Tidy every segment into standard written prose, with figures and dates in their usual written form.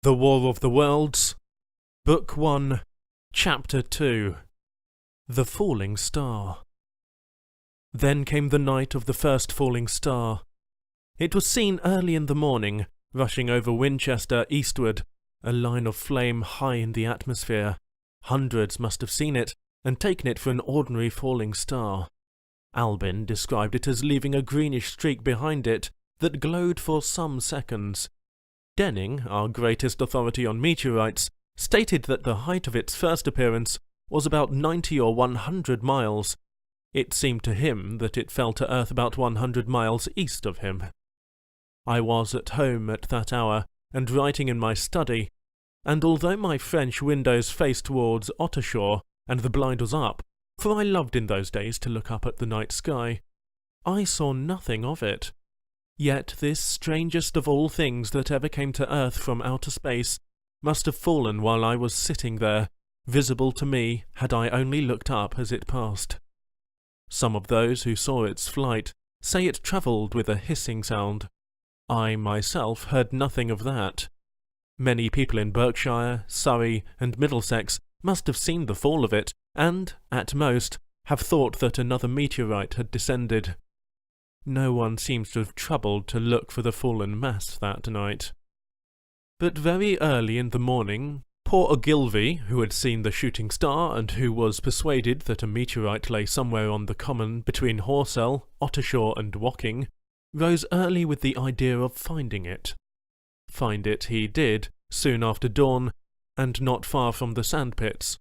The War of the Worlds, Book 1, Chapter 2, The Falling Star. Then came the night of the first falling star. It was seen early in the morning, rushing over Winchester eastward, a line of flame high in the atmosphere. Hundreds must have seen it, and taken it for an ordinary falling star. Albin described it as leaving a greenish streak behind it that glowed for some seconds. Denning, our greatest authority on meteorites, stated that the height of its first appearance was about 90 or 100 miles. It seemed to him that it fell to Earth about 100 miles east of him. I was at home at that hour, and writing in my study, and although my French windows faced towards Ottershaw, and the blind was up, for I loved in those days to look up at the night sky, I saw nothing of it. Yet this strangest of all things that ever came to Earth from outer space must have fallen while I was sitting there, visible to me had I only looked up as it passed. Some of those who saw its flight say it travelled with a hissing sound. I myself heard nothing of that. Many people in Berkshire, Surrey, and Middlesex must have seen the fall of it, and, at most, have thought that another meteorite had descended. No one seems to have troubled to look for the fallen mass that night. But very early in the morning, poor Ogilvy, who had seen the shooting star and who was persuaded that a meteorite lay somewhere on the common between Horsell, Ottershaw, and Woking, rose early with the idea of finding it. Find it he did, soon after dawn, and not far from the sandpits.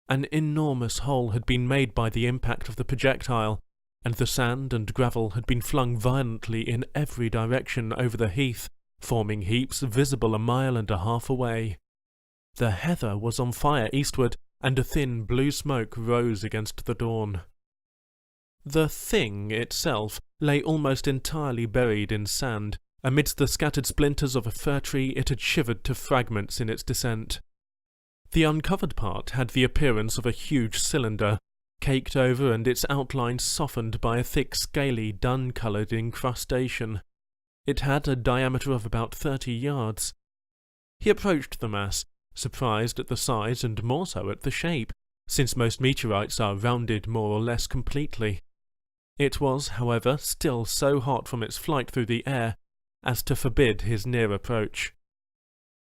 An enormous hole had been made by the impact of the projectile, and the sand and gravel had been flung violently in every direction over the heath, forming heaps visible a mile and a half away. The heather was on fire eastward, and a thin blue smoke rose against the dawn. The thing itself lay almost entirely buried in sand. Amidst the scattered splinters of a fir tree it had shivered to fragments in its descent. The uncovered part had the appearance of a huge cylinder, caked over and its outlines softened by a thick scaly dun-coloured incrustation. It had a diameter of about 30 yards. He approached the mass, surprised at the size and more so at the shape, since most meteorites are rounded more or less completely. It was, however, still so hot from its flight through the air as to forbid his near approach.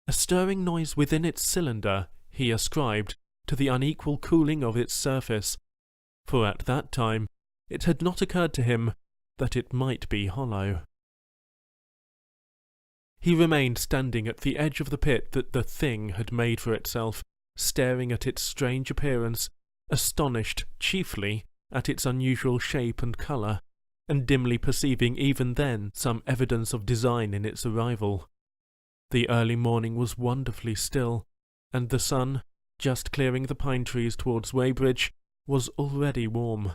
A stirring noise within its cylinder he ascribed to the unequal cooling of its surface, for at that time it had not occurred to him that it might be hollow. He remained standing at the edge of the pit that the thing had made for itself, staring at its strange appearance, astonished chiefly at its unusual shape and colour, and dimly perceiving even then some evidence of design in its arrival. The early morning was wonderfully still, and the sun, just clearing the pine trees towards Weybridge, was already warm.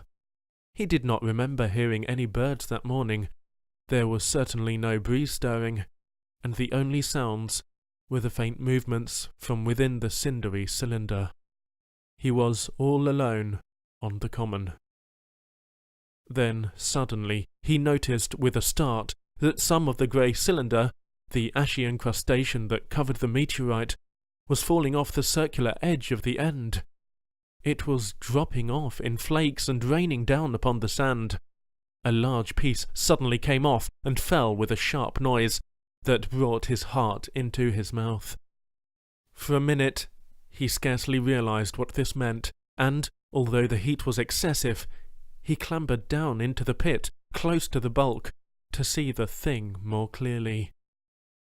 He did not remember hearing any birds that morning. There was certainly no breeze stirring, and the only sounds were the faint movements from within the cindery cylinder. He was all alone on the common. Then, suddenly, he noticed with a start that some of the grey cylinder, the ashy incrustation that covered the meteorite, was falling off the circular edge of the end. It was dropping off in flakes and raining down upon the sand. A large piece suddenly came off and fell with a sharp noise that brought his heart into his mouth. For a minute, he scarcely realized what this meant, and, although the heat was excessive, he clambered down into the pit, close to the bulk, to see the thing more clearly.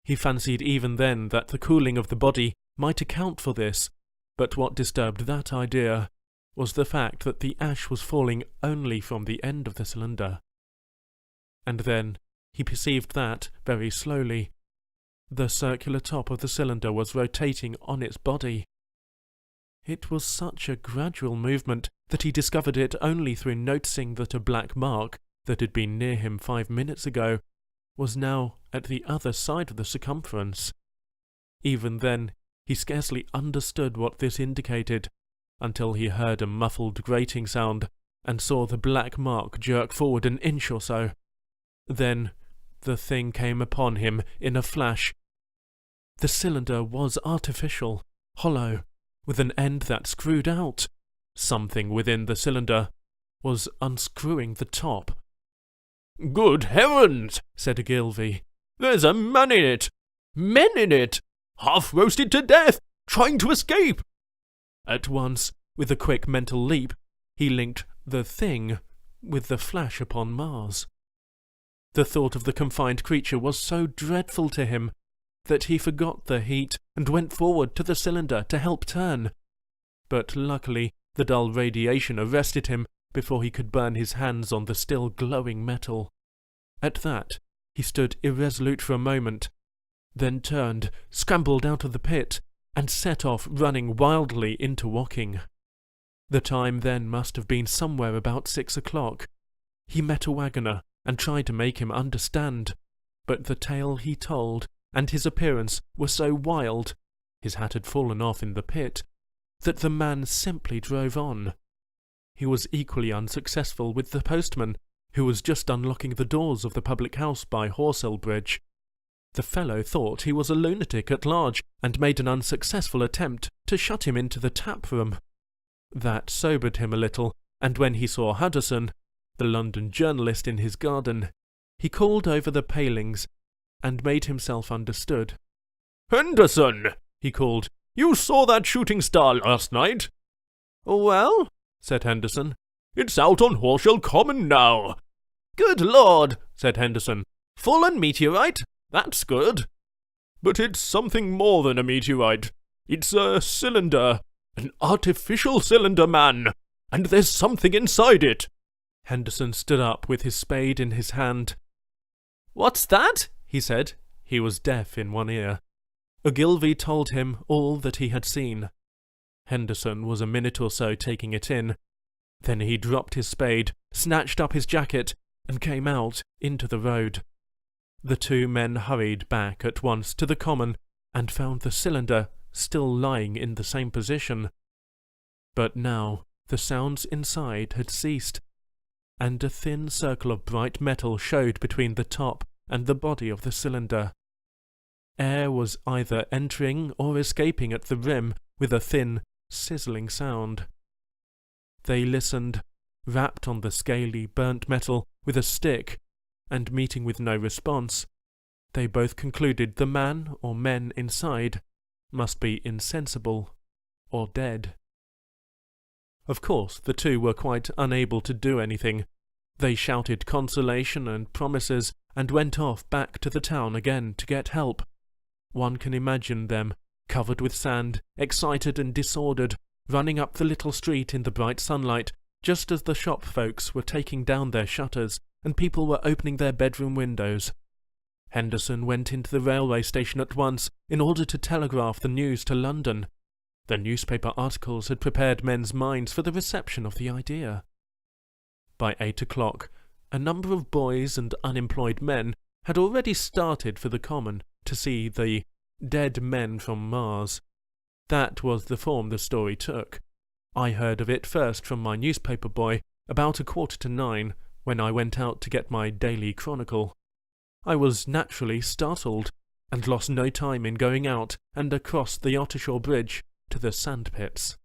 He fancied even then that the cooling of the body might account for this, but what disturbed that idea was the fact that the ash was falling only from the end of the cylinder. And then he perceived that, very slowly, the circular top of the cylinder was rotating on its body. It was such a gradual movement that he discovered it only through noticing that a black mark that had been near him 5 minutes ago was now at the other side of the circumference. Even then, he scarcely understood what this indicated, until he heard a muffled grating sound and saw the black mark jerk forward an inch or so. Then the thing came upon him in a flash, The cylinder was artificial, hollow, with an end that screwed out. Something within the cylinder was unscrewing the top. "Good heavens!" said Ogilvy. "There's a man in it! Men in it! Half roasted to death, trying to escape!" At once, with a quick mental leap, he linked the thing with the flash upon Mars. The thought of the confined creature was so dreadful to him that he forgot the heat and went forward to the cylinder to help turn. But luckily, the dull radiation arrested him before he could burn his hands on the still glowing metal. At that, he stood irresolute for a moment, then turned, scrambled out of the pit, and set off running wildly into Woking. The time then must have been somewhere about 6 o'clock. He met a wagoner and tried to make him understand, but the tale he told and his appearance were so wild, his hat had fallen off in the pit, that the man simply drove on. He was equally unsuccessful with the postman, who was just unlocking the doors of the public house by Horsell Bridge. The fellow thought he was a lunatic at large, and made an unsuccessful attempt to shut him into the tap room. That sobered him a little, and when he saw Hudderson, the London journalist, in his garden, he called over the palings and made himself understood. "Henderson," he called, "you saw that shooting star last night?" "Well," said Henderson, "it's out on Horshall Common now." "Good Lord," said Henderson. "Fallen meteorite? That's good." "But it's something more than a meteorite. It's a cylinder. An artificial cylinder, man. And there's something inside it." Henderson stood up with his spade in his hand. "What's that?" he said. He was deaf in one ear. Ogilvy told him all that he had seen. Henderson was a minute or so taking it in. Then he dropped his spade, snatched up his jacket, and came out into the road. The two men hurried back at once to the common and found the cylinder still lying in the same position. But now the sounds inside had ceased, and a thin circle of bright metal showed between the top and the body of the cylinder. Air was either entering or escaping at the rim with a thin, sizzling sound. They listened, rapped on the scaly, burnt metal with a stick, and meeting with no response, they both concluded the man or men inside must be insensible or dead. Of course, the two were quite unable to do anything. They shouted consolation and promises and went off back to the town again to get help. One can imagine them, covered with sand, excited and disordered, running up the little street in the bright sunlight, just as the shop folks were taking down their shutters and people were opening their bedroom windows. Henderson went into the railway station at once in order to telegraph the news to London. The newspaper articles had prepared men's minds for the reception of the idea. By 8 o'clock, a number of boys and unemployed men had already started for the common to see the dead men from Mars. That was the form the story took. I heard of it first from my newspaper boy about 8:45 when I went out to get my daily chronicle. I was naturally startled, and lost no time in going out and across the Ottershaw Bridge to the sandpits.